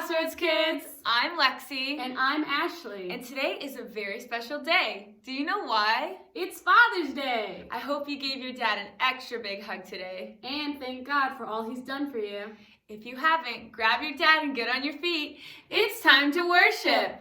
Crossroads, kids! I'm Lexi. And I'm Ashley. And today is a very special day. Do you know why? It's Father's Day! I hope you gave your dad an extra big hug today. And thank God for all he's done for you. If you haven't, grab your dad and get on your feet. It's time to worship!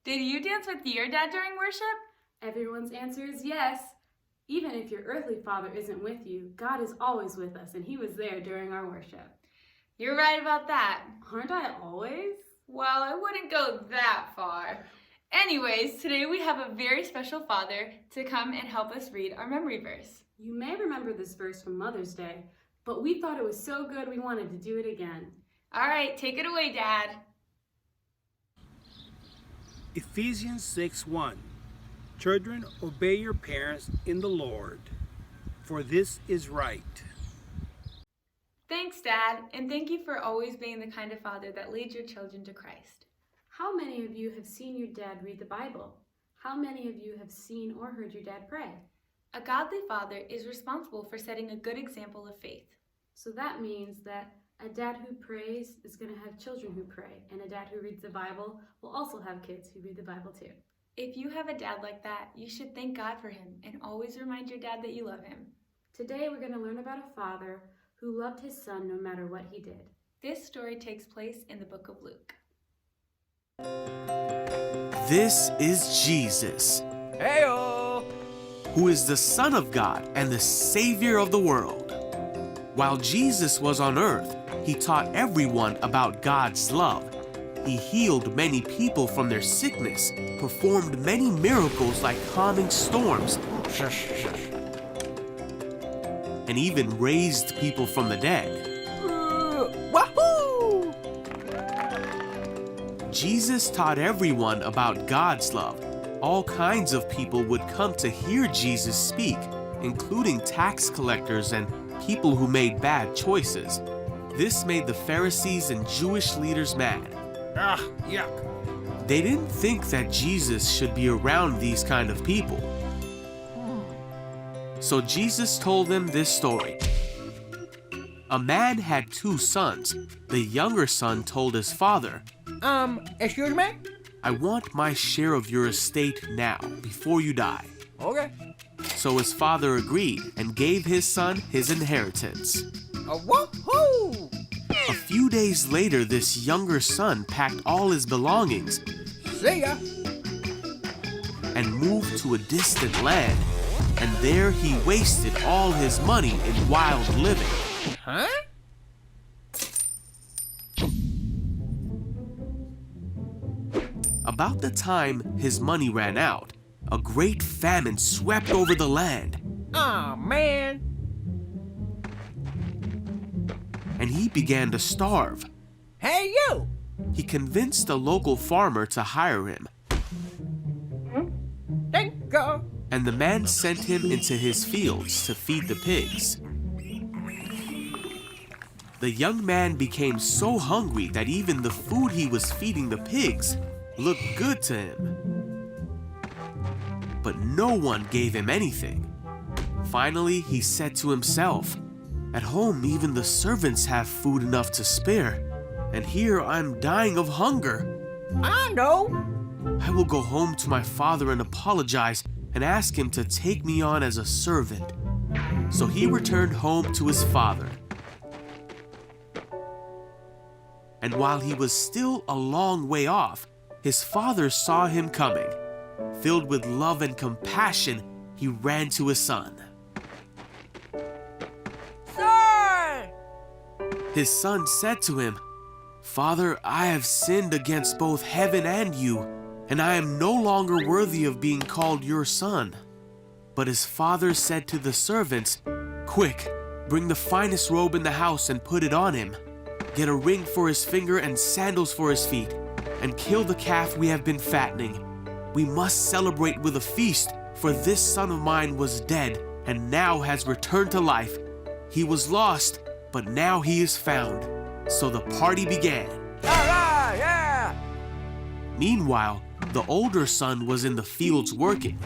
Did you dance with your dad during worship? Everyone's answer is yes. Even if your earthly father isn't with you, God is always with us, and he was there during our worship. You're right about that. Aren't I always? Well, I wouldn't go that far. Anyways, today we have a very special father to come and help us read our memory verse. You may remember this verse from Mother's Day, but we thought it was so good we wanted to do it again. All right, take it away, Dad. Ephesians 6:1. Children, obey your parents in the Lord, for this is right. Thanks, Dad, and thank you for always being the kind of father that leads your children to Christ. How many of you have seen your dad read the Bible? How many of you have seen or heard your dad pray? A godly father is responsible for setting a good example of faith. So that means that a dad who prays is going to have children who pray, and a dad who reads the Bible will also have kids who read the Bible too. If you have a dad like that, you should thank God for him and always remind your dad that you love him. Today we're going to learn about a father who loved his son no matter what he did. This story takes place in the book of Luke. This is Jesus, Hey-o! who is the Son of God and the Savior of the world. While Jesus was on earth, he taught everyone about God's love. He healed many people from their sickness, performed many miracles like calming storms, and even raised people from the dead. Wahoo! Jesus taught everyone about God's love. All kinds of people would come to hear Jesus speak, including tax collectors and people who made bad choices. This made the Pharisees and Jewish leaders mad. Ah, yuck. They didn't think that Jesus should be around these kind of people. So Jesus told them this story. A man had 2 sons. The younger son told his father, Excuse me? I want my share of your estate now, before you die. Okay. So his father agreed and gave his son his inheritance. Woohoo! A few days later, this younger son packed all his belongings See ya. and moved to a distant land. And there he wasted all his money in wild living. Huh? About the time his money ran out, a great famine swept over the land, Aw, man. and he began to starve. Hey, you! He convinced a local farmer to hire him, Thank you. and the man sent him into his fields to feed the pigs. The young man became so hungry that even the food he was feeding the pigs looked good to him. But no one gave him anything. Finally, he said to himself, "At home, even the servants have food enough to spare, and here I'm dying of hunger. I know. I will go home to my father and apologize and ask him to take me on as a servant." So he returned home to his father. And while he was still a long way off, his father saw him coming. Filled with love and compassion, he ran to his son. Son! His son said to him, "Father, I have sinned against both heaven and you, and I am no longer worthy of being called your son." But his father said to the servants, "Quick, bring the finest robe in the house and put it on him. Get a ring for his finger and sandals for his feet, and kill the calf we have been fattening. We must celebrate with a feast, for this son of mine was dead and now has returned to life. He was lost, but now he is found." So the party began. All right, yeah! Meanwhile, the older son was in the fields working.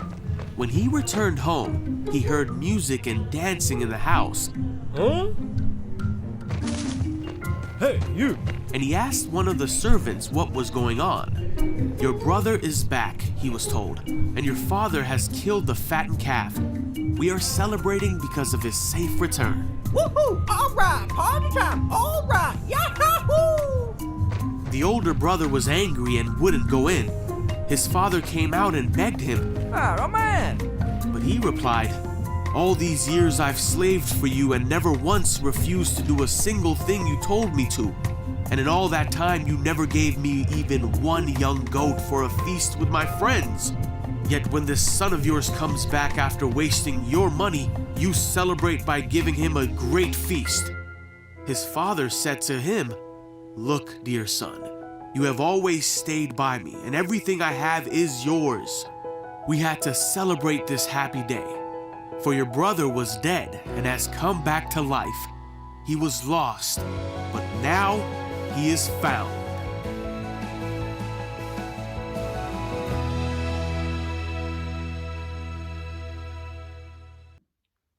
When he returned home, he heard music and dancing in the house, Huh? Hey, you! and he asked one of the servants what was going on. "Your brother is back," he was told, "and your father has killed the fattened calf. We are celebrating because of his safe return." Woohoo! All right, party time! All right, yahoo! The older brother was angry and wouldn't go in. His father came out and begged him, Oh, man! but he replied, "All these years I've slaved for you and never once refused to do a single thing you told me to. And in all that time you never gave me even one young goat for a feast with my friends. Yet when this son of yours comes back after wasting your money, you celebrate by giving him a great feast." His father said to him, "Look, dear son, you have always stayed by me, and everything I have is yours. We had to celebrate this happy day. For your brother was dead and has come back to life. He was lost, but now he is found."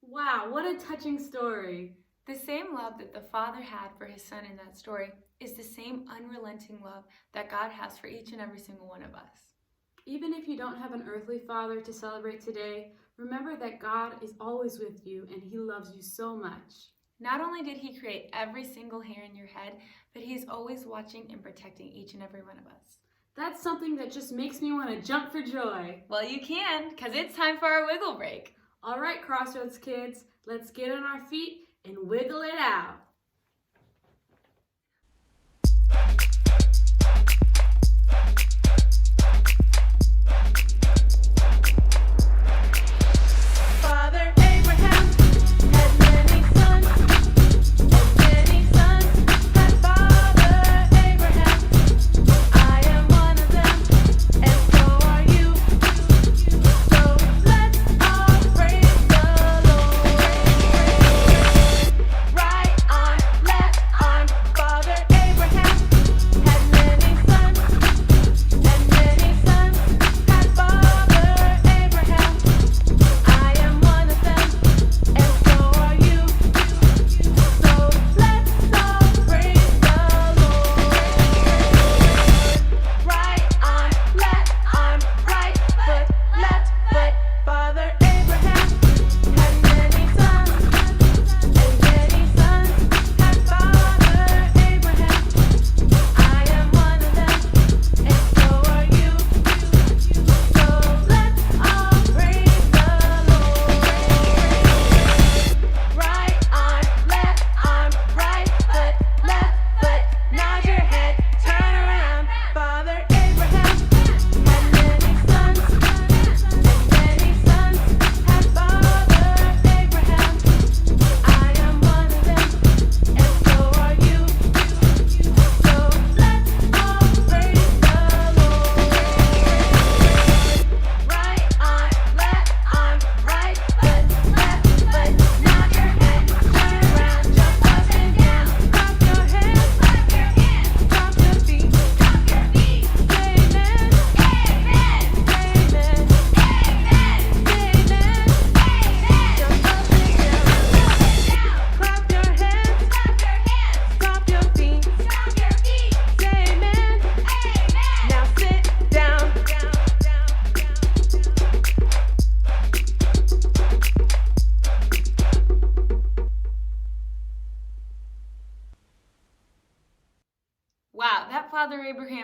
Wow, what a touching story. The same love that the father had for his son in that story is the same unrelenting love that God has for each and every single one of us. Even if you don't have an earthly father to celebrate today, remember that God is always with you and he loves you so much. Not only did he create every single hair in your head, but he is always watching and protecting each and every one of us. That's something that just makes me want to jump for joy. Well, you can, because it's time for our wiggle break. All right, Crossroads kids, let's get on our feet and wiggle it out. Father Abraham had many sons, and many sons had Father Abraham. I am one of them, and so are you. So let's all praise the Lord. Right on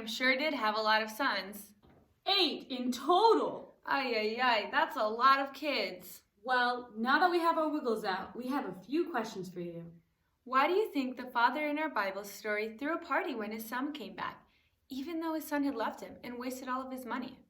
I'm sure did have a lot of sons. 8 in total. Ay, ay, ay, that's a lot of kids. Well, now that we have our wiggles out, we have a few questions for you. Why do you think the father in our Bible story threw a party when his son came back, even though his son had left him and wasted all of his money?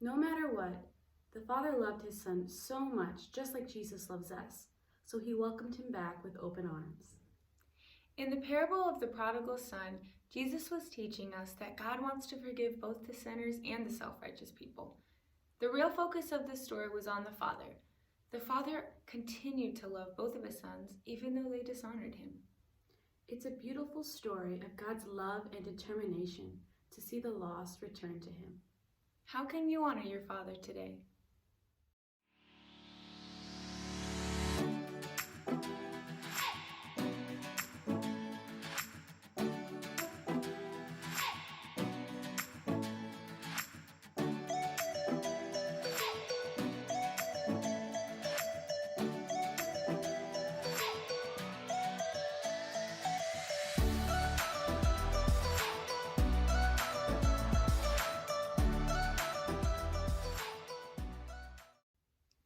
No matter what, the Father loved his Son so much, just like Jesus loves us, so he welcomed him back with open arms. In the parable of the prodigal son, Jesus was teaching us that God wants to forgive both the sinners and the self-righteous people. The real focus of this story was on the Father. The Father continued to love both of his sons, even though they dishonored him. It's a beautiful story of God's love and determination to see the lost return to him. How can you honor your Father today?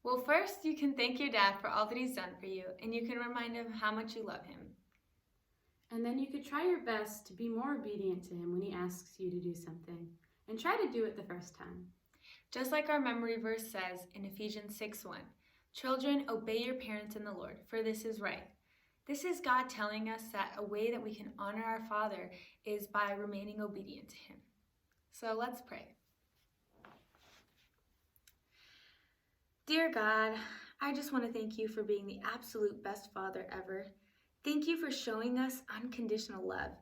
Well, first, you can thank your dad for all that he's done for you, and you can remind him how much you love him. And then you could try your best to be more obedient to him when he asks you to do something, and try to do it the first time. Just like our memory verse says in Ephesians 6:1, "Children, obey your parents in the Lord, for this is right." This is God telling us that a way that we can honor our Father is by remaining obedient to him. So let's pray. Dear God, I just want to thank you for being the absolute best father ever. Thank you for showing us unconditional love.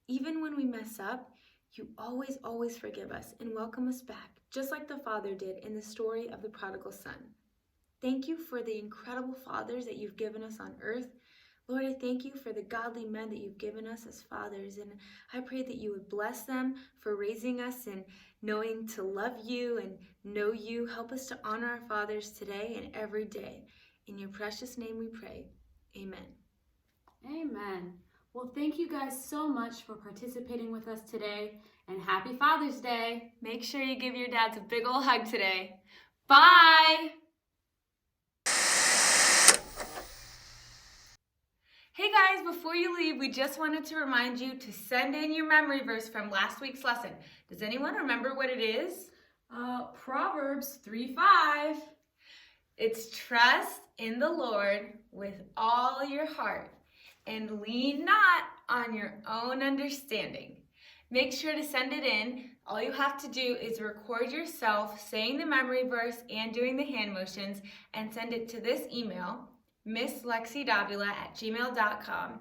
Even when we mess up, you always forgive us and welcome us back, just like the Father did in the story of the prodigal son. Thank you for the incredible fathers that you've given us on earth. Lord, I thank you for the godly men that you've given us as fathers, and I pray that you would bless them for raising us and knowing to love you and know you. Help us to honor our fathers today and every day. In your precious name we pray. Amen. Amen. Well, thank you guys so much for participating with us today, and happy Father's Day. Make sure you give your dads a big ol' hug today. Bye! Hey guys, before you leave, we just wanted to remind you to send in your memory verse from last week's lesson. Does anyone remember what it is? Proverbs 3:5. It's trust in the Lord with all your heart and lean not on your own understanding. Make sure to send it in. All you have to do is record yourself saying the memory verse and doing the hand motions and send it to this email, MissLexiDavila@gmail.com.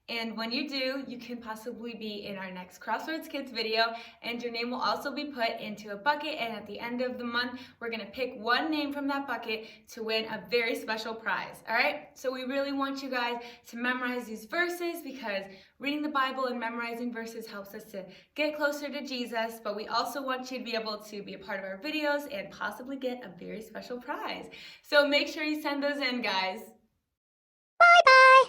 And when you do, you can possibly be in our next Crossroads Kids video, and your name will also be put into a bucket, and at the end of the month, we're gonna pick one name from that bucket to win a very special prize, all right? So we really want you guys to memorize these verses, because reading the Bible and memorizing verses helps us to get closer to Jesus, but we also want you to be able to be a part of our videos and possibly get a very special prize. So make sure you send those in, guys. Bye-bye.